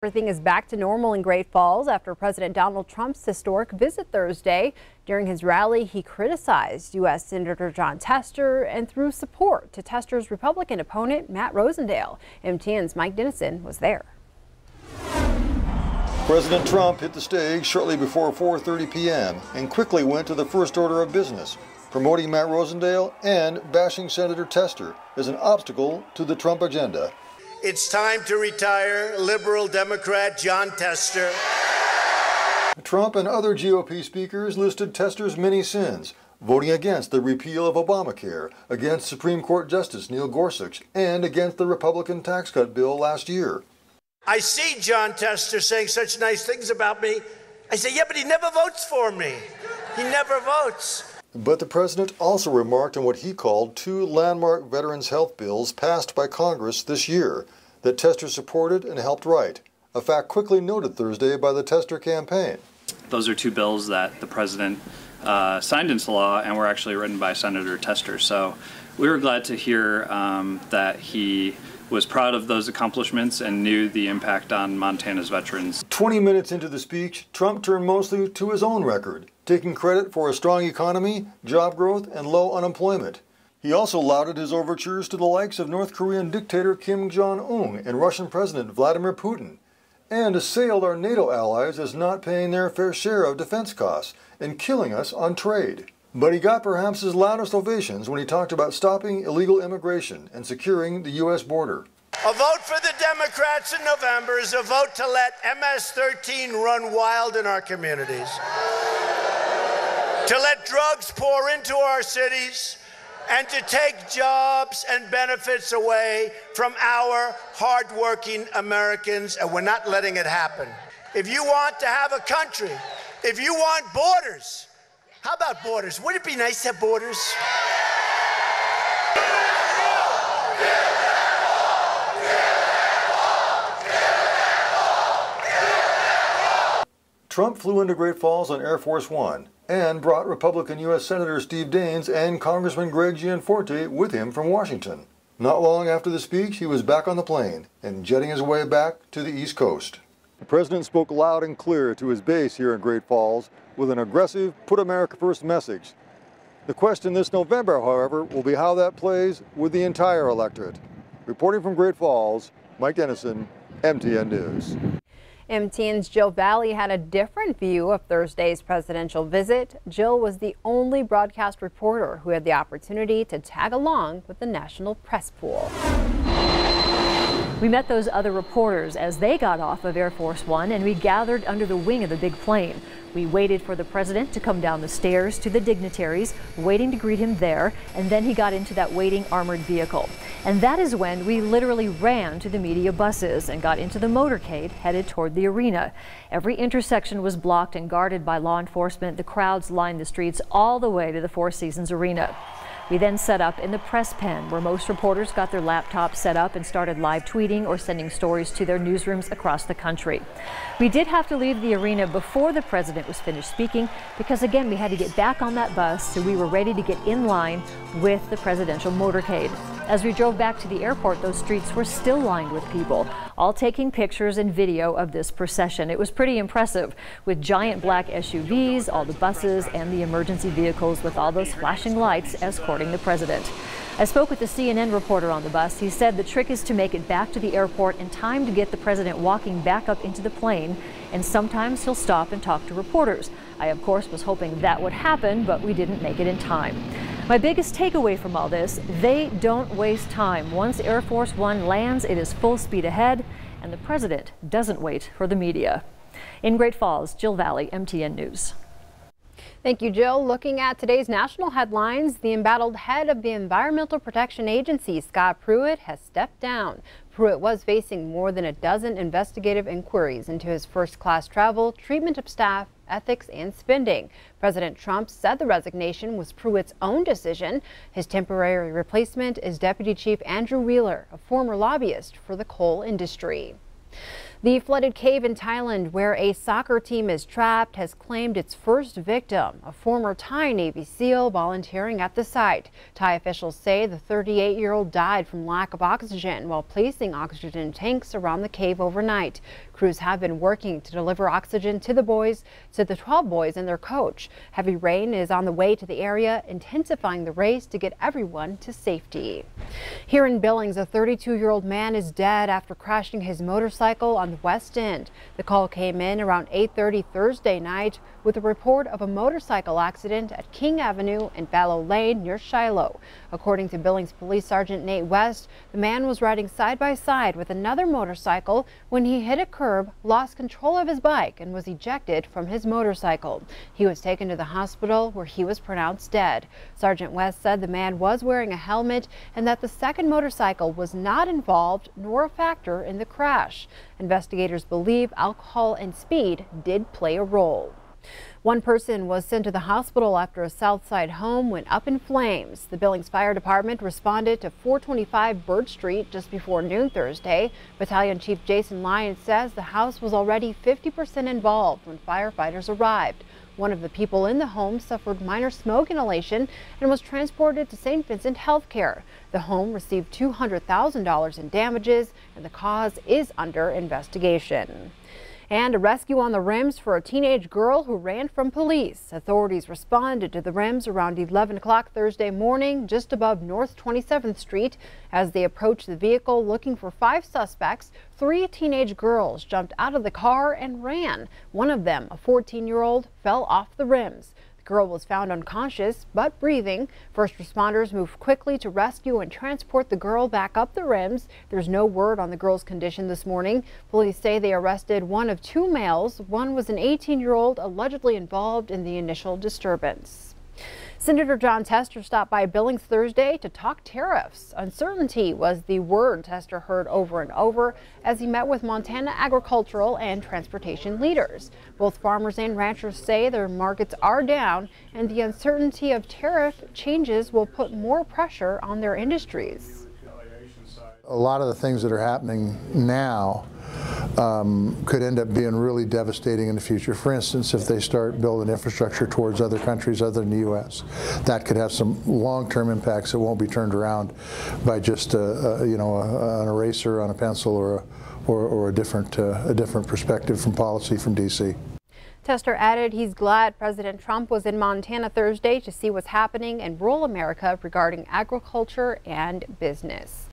Everything is back to normal in Great Falls after President Donald Trump's historic visit Thursday. During his rally, he criticized U.S. Senator Jon Tester and threw support to Tester's Republican opponent, Matt Rosendale. MTN's Mike Dennison was there. President Trump hit the stage shortly before 4:30 p.m. and quickly went to the first order of business, promoting Matt Rosendale and bashing Senator Tester as an obstacle to the Trump agenda. It's time to retire liberal Democrat Jon Tester. Trump and other GOP speakers listed Tester's many sins, voting against the repeal of Obamacare, against Supreme Court Justice Neil Gorsuch, and against the Republican tax cut bill last year. I see Jon Tester saying such nice things about me. I say, yeah, but he never votes for me. He never votes. But the president also remarked on what he called two landmark veterans' health bills passed by Congress this year that Tester supported and helped write, a fact quickly noted Thursday by the Tester campaign. Those are two bills that the president signed into law and were actually written by Senator Tester. So we were glad to hear that he was proud of those accomplishments and knew the impact on Montana's veterans. 20 minutes into the speech, Trump turned mostly to his own record, taking credit for a strong economy, job growth, and low unemployment. He also lauded his overtures to the likes of North Korean dictator Kim Jong-un and Russian President Vladimir Putin, and assailed our NATO allies as not paying their fair share of defense costs and killing us on trade. But he got perhaps his loudest ovations when he talked about stopping illegal immigration and securing the U.S. border. A vote for the Democrats in November is a vote to let MS-13 run wild in our communities, to let drugs pour into our cities, and to take jobs and benefits away from our hardworking Americans, and we're not letting it happen. If you want to have a country, if you want borders, how about borders? Wouldn't it be nice to have borders? Trump flew into Great Falls on Air Force One and brought Republican U.S. Senator Steve Daines and Congressman Greg Gianforte with him from Washington. Not long after the speech, he was back on the plane and jetting his way back to the East Coast. The president spoke loud and clear to his base here in Great Falls with an aggressive Put America First message. The question this November, however, will be how that plays with the entire electorate. Reporting from Great Falls, Mike Dennison, MTN News. MTN's Jill Valley had a different view of Thursday's presidential visit. Jill was the only broadcast reporter who had the opportunity to tag along with the national press pool. We met those other reporters as they got off of Air Force One, and we gathered under the wing of the big plane. We waited for the president to come down the stairs to the dignitaries, waiting to greet him there, and then he got into that waiting armored vehicle. And that is when we literally ran to the media buses and got into the motorcade headed toward the arena. Every intersection was blocked and guarded by law enforcement. The crowds lined the streets all the way to the Four Seasons Arena. We then set up in the press pen, where most reporters got their laptops set up and started live tweeting or sending stories to their newsrooms across the country. We did have to leave the arena before the president was finished speaking because, again, we had to get back on that bus, so we were ready to get in line with the presidential motorcade. As we drove back to the airport, those streets were still lined with people, all taking pictures and video of this procession. It was pretty impressive, with giant black SUVs, all the buses, and the emergency vehicles with all those flashing lights escorting the president. I spoke with the CNN reporter on the bus. He said the trick is to make it back to the airport in time to get the president walking back up into the plane, and sometimes he'll stop and talk to reporters. I, of course, was hoping that would happen, but we didn't make it in time. My biggest takeaway from all this, they don't waste time. Once Air Force One lands, it is full speed ahead, and the president doesn't wait for the media. In Great Falls, Jill Valley, MTN News. Thank you, Jill. Looking at today's national headlines, the embattled head of the Environmental Protection Agency, Scott Pruitt, has stepped down. Pruitt was facing more than a dozen investigative inquiries into his first-class travel, treatment of staff, ethics, and spending. President Trump said the resignation was Pruitt's own decision. His temporary replacement is Deputy Chief Andrew Wheeler, a former lobbyist for the coal industry. The flooded cave in Thailand, where a soccer team is trapped, has claimed its first victim, a former Thai Navy SEAL volunteering at the site. Thai officials say the 38-year-old died from lack of oxygen while placing oxygen tanks around the cave overnight. Crews have been working to deliver oxygen to the 12 boys and their coach. Heavy rain is on the way to the area, intensifying the race to get everyone to safety. Here in Billings, a 32-year-old man is dead after crashing his motorcycle on the West End. The call came in around 8:30 Thursday night with a report of a motorcycle accident at King Avenue and Fallow Lane near Shiloh. According to Billings Police Sergeant Nate West, the man was riding side by side with another motorcycle when he hit a curb, lost control of his bike, and was ejected from his motorcycle. He was taken to the hospital where he was pronounced dead. Sergeant West said the man was wearing a helmet and that the second motorcycle was not involved nor a factor in the crash. Investigators believe alcohol and speed did play a role. One person was sent to the hospital after a Southside home went up in flames. The Billings Fire Department responded to 425 Bird Street just before noon Thursday. Battalion Chief Jason Lyons says the house was already 50% involved when firefighters arrived. One of the people in the home suffered minor smoke inhalation and was transported to St. Vincent Healthcare. The home received $200,000 in damages, and the cause is under investigation. And a rescue on the rims for a teenage girl who ran from police. Authorities responded to the rims around 11 o'clock Thursday morning just above North 27th Street. As they approached the vehicle looking for 5 suspects, 3 teenage girls jumped out of the car and ran. One of them, a 14-year-old, fell off the rims. The girl was found unconscious but breathing. First responders moved quickly to rescue and transport the girl back up the rims. There's no word on the girl's condition this morning. Police say they arrested one of 2 males. One was an 18-year-old allegedly involved in the initial disturbance. Senator Jon Tester stopped by Billings Thursday to talk tariffs. Uncertainty was the word Tester heard over and over as he met with Montana agricultural and transportation leaders. Both farmers and ranchers say their markets are down, and the uncertainty of tariff changes will put more pressure on their industries. A lot of the things that are happening now could end up being really devastating in the future. For instance, if they start building infrastructure towards other countries other than the U.S., that could have some long-term impacts that won't be turned around by just an eraser on a pencil or a different perspective from policy from D.C. Tester added he's glad President Trump was in Montana Thursday to see what's happening in rural America regarding agriculture and business.